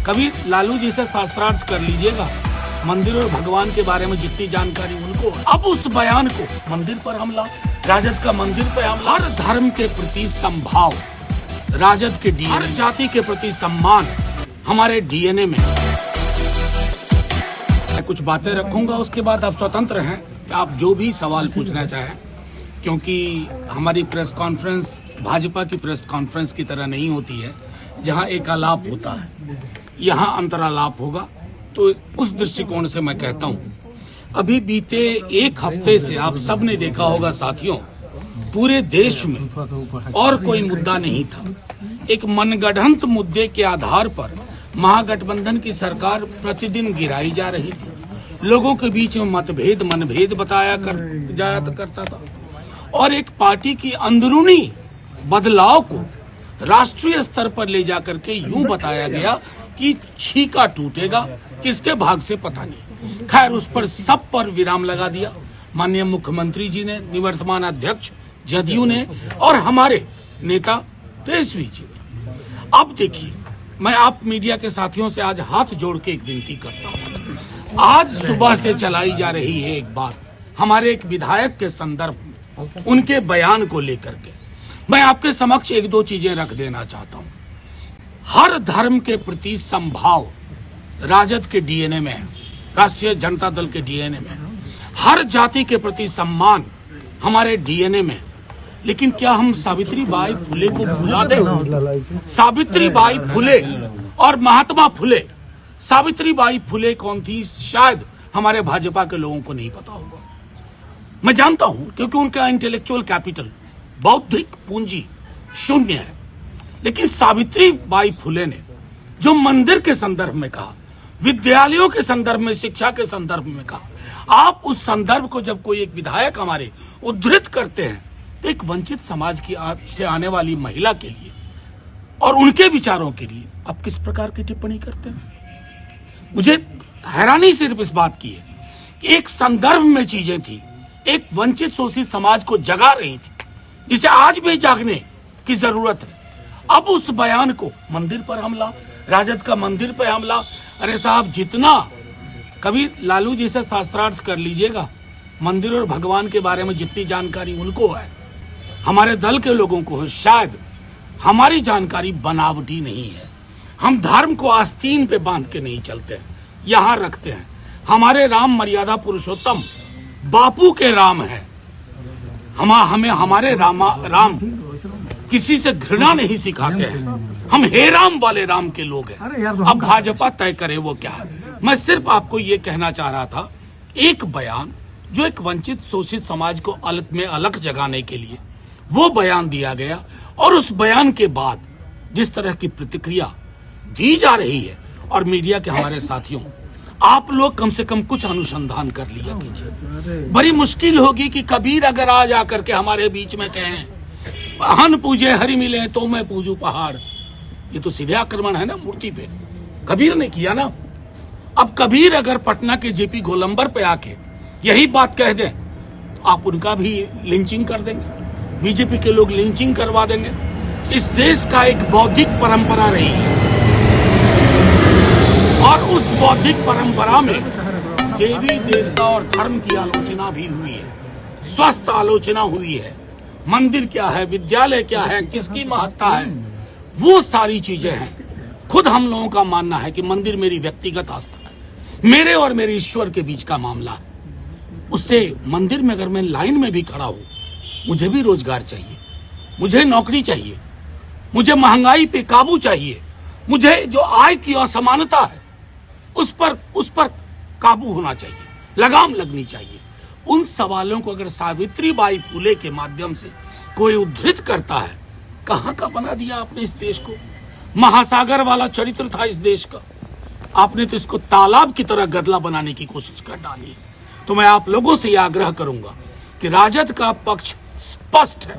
कभी लालू जी से शास्त्रार्थ कर लीजिएगा। मंदिर और भगवान के बारे में जितनी जानकारी उनको, अब उस बयान को मंदिर पर हमला, राजद का मंदिर पर हमला, हर धर्म के प्रति संभाव राजद के डीएनए, हर जाति के प्रति सम्मान हमारे डीएनए में। मैं कुछ बातें रखूंगा, उसके बाद आप स्वतंत्र हैं कि आप जो भी सवाल पूछना चाहें, क्योंकि हमारी प्रेस कॉन्फ्रेंस भाजपा की प्रेस कॉन्फ्रेंस की तरह नहीं होती है जहां एक आलाप होता है, यहां अंतरालाप होगा। तो उस दृष्टिकोण से मैं कहता हूं, अभी बीते एक हफ्ते से आप सब ने देखा होगा साथियों, पूरे देश में और कोई मुद्दा नहीं था। एक मनगढ़ंत मुद्दे के आधार पर महागठबंधन की सरकार प्रतिदिन गिराई जा रही थी, लोगों के बीच में मतभेद मनभेद बताया करता था, और एक पार्टी की अंदरूनी बदलाव को राष्ट्रीय स्तर पर ले जाकर के यूं बताया गया कि छीका टूटेगा, किसके भाग से पता नहीं। खैर, उस पर सब पर विराम लगा दिया माननीय मुख्यमंत्री जी ने, निवर्तमान अध्यक्ष जदयू ने, और हमारे नेता तेजस्वी जी ने। अब देखिए, मैं आप मीडिया के साथियों से आज हाथ जोड़ के एक विनती करता हूं। आज सुबह से चलाई जा रही है एक बात हमारे एक विधायक के संदर्भ में, उनके बयान को लेकर के मैं आपके समक्ष एक दो चीजें रख देना चाहता हूं। हर धर्म के प्रति संभाव राजद के डीएनए में है, राष्ट्रीय जनता दल के डीएनए में है। हर जाति के प्रति सम्मान हमारे डीएनए में। लेकिन क्या हम सावित्री बाई फुले को भुला दें? सावित्री बाई फुले और महात्मा फुले, सावित्री बाई फुले कौन थी शायद हमारे भाजपा के लोगों को नहीं पता होगा। मैं जानता हूं, क्योंकि उनका इंटेलेक्चुअल कैपिटल, बौद्धिक पूंजी शून्य है। लेकिन सावित्री बाई फुले ने जो मंदिर के संदर्भ में कहा, विद्यालयों के संदर्भ में, शिक्षा के संदर्भ में कहा, आप उस संदर्भ को जब कोई एक विधायक हमारे उद्धृत करते हैं तो एक वंचित समाज की से आने वाली महिला के लिए और उनके विचारों के लिए आप किस प्रकार की टिप्पणी करते हैं? मुझे हैरानी सिर्फ इस बात की है कि एक संदर्भ में चीजें थी, एक वंचित शोषित समाज को जगा रही थी, जिसे आज भी जागने की जरूरत है। अब उस बयान को मंदिर पर हमला, राजद का मंदिर पर हमला। अरे साहब, जितना कभी लालू जी से शास्त्रार्थ कर लीजिएगा। मंदिर और भगवान के बारे में जितनी जानकारी उनको है, हमारे दल के लोगों को है, शायद हमारी जानकारी बनावटी नहीं है। हम धर्म को आस्तीन पे बांध के नहीं चलते हैं, यहां रखते हैं। हमारे राम मर्यादा पुरुषोत्तम बापू के राम है। हमें हमारे राम किसी से घृणा नहीं सिखाते हैं। हम हे राम वाले राम के लोग हैं। अब भाजपा तय करे वो क्या है। मैं सिर्फ आपको ये कहना चाह रहा था, एक बयान जो एक वंचित शोषित समाज को अलग जगाने के लिए वो बयान दिया गया, और उस बयान के बाद जिस तरह की प्रतिक्रिया दी जा रही है, और मीडिया के हमारे साथियों, आप लोग कम से कम कुछ अनुसंधान कर लिया कीजिए। बड़ी मुश्किल होगी कि कबीर अगर आज आकर के हमारे बीच में कहें हन पूजे हरि मिले तो मैं पूजू पहाड़, ये तो सीधे आक्रमण है ना मूर्ति पे। कबीर ने किया ना। अब कबीर अगर पटना के जेपी गोलंबर पे आके यही बात कह दें, आप उनका भी लिंचिंग कर देंगे, बीजेपी के लोग लिंचिंग करवा देंगे। इस देश का एक बौद्धिक परंपरा रही है, और उस बौद्धिक परंपरा में देवी देवता और धर्म की आलोचना भी हुई है, स्वस्थ आलोचना हुई है। मंदिर क्या है, विद्यालय क्या है, किसकी महत्ता है, वो सारी चीजें हैं। खुद हम लोगों का मानना है कि मंदिर मेरी व्यक्तिगत आस्था है, मेरे और मेरे ईश्वर के बीच का मामला है। उससे मंदिर में अगर मैं लाइन में भी खड़ा हूं, मुझे भी रोजगार चाहिए, मुझे नौकरी चाहिए, मुझे महंगाई पे काबू चाहिए, मुझे जो आय की असमानता है उस पर काबू होना चाहिए, लगाम लगनी चाहिए। उन सवालों को अगर सावित्री बाई फुले के माध्यम से कोई उद्धृत करता है, कहां का बना दिया आपने इस देश को। महासागर वाला चरित्र था इस देश का, आपने तो इसको तालाब की तरह गदला बनाने की कोशिश कर डाली है। तो मैं आप लोगों से यह आग्रह करूंगा कि राजद का पक्ष स्पष्ट है,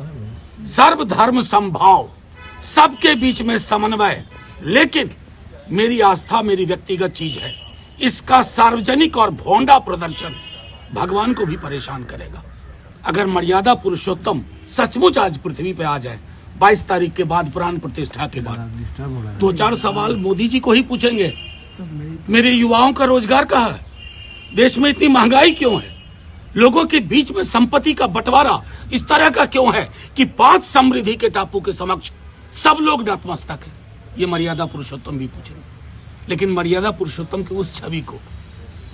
सर्वधर्म समभाव, सबके बीच में समन्वय। लेकिन मेरी आस्था मेरी व्यक्तिगत चीज है, इसका सार्वजनिक और भोंडा प्रदर्शन भगवान को भी परेशान करेगा। अगर मर्यादा पुरुषोत्तम सचमुच आज पृथ्वी पे आ जाए 22 तारीख के बाद प्राण प्रतिष्ठा के बाद 2-4 सवाल मोदी जी को ही पूछेंगे। मेरे युवाओं का रोजगार कहाँ है? देश में इतनी महंगाई क्यों है? लोगों के बीच में संपत्ति का बंटवारा इस तरह का क्यों है कि 5 समृद्धि के टापू के समक्ष सब लोग नतमस्तक हैं? ये मर्यादा पुरुषोत्तम भी पूछेंगे। लेकिन मर्यादा पुरुषोत्तम की उस छवि को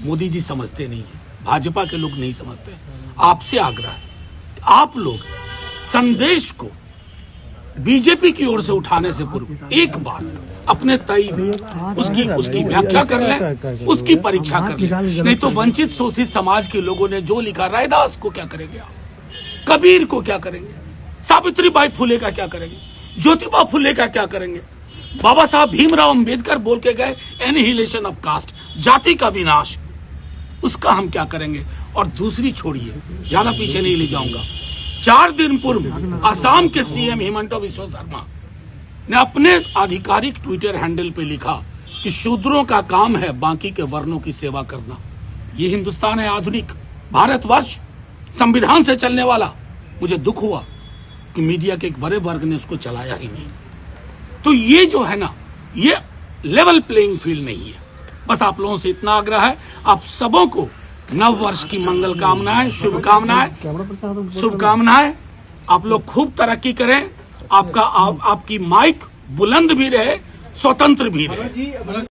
मोदी जी समझते नहीं है, भाजपा के लोग नहीं समझते। आपसे आग्रह है, आप लोग संदेश को बीजेपी की ओर से उठाने से पूर्व एक बार अपने तय उसकी व्याख्या कर लें, उसकी परीक्षा कर लें। नहीं तो वंचित शोषित समाज के लोगों ने जो लिखा, रैदास को क्या करेंगे आप, कबीर को क्या करेंगे, सावित्रीबाई फुले का क्या करेंगे, ज्योतिबा फुले का क्या करेंगे, बाबा साहब भीमराव अंबेडकर बोल के गए एनिहिलेशन ऑफ कास्ट, जाति का विनाश, उसका हम क्या करेंगे। और दूसरी छोड़िए, ज्यादा पीछे नहीं ले जाऊंगा, 4 दिन पूर्व असम के सीएम हिमंता बिस्वा शर्मा ने अपने आधिकारिक ट्विटर हैंडल पे लिखा कि शूद्रों का काम है बाकी के वर्णों की सेवा करना। ये हिंदुस्तान है आधुनिक भारतवर्ष, संविधान से चलने वाला। मुझे दुख हुआ कि मीडिया के एक बड़े वर्ग ने उसको चलाया ही नहीं। तो ये जो है ना, ये लेवल प्लेइंग फील्ड नहीं है। बस आप लोगों से इतना आग्रह है, आप सबों को नव वर्ष की मंगल कामनाएं, शुभकामनाएं। आप लोग खूब तरक्की करें, आपकी माइक बुलंद भी रहे, स्वतंत्र भी रहे।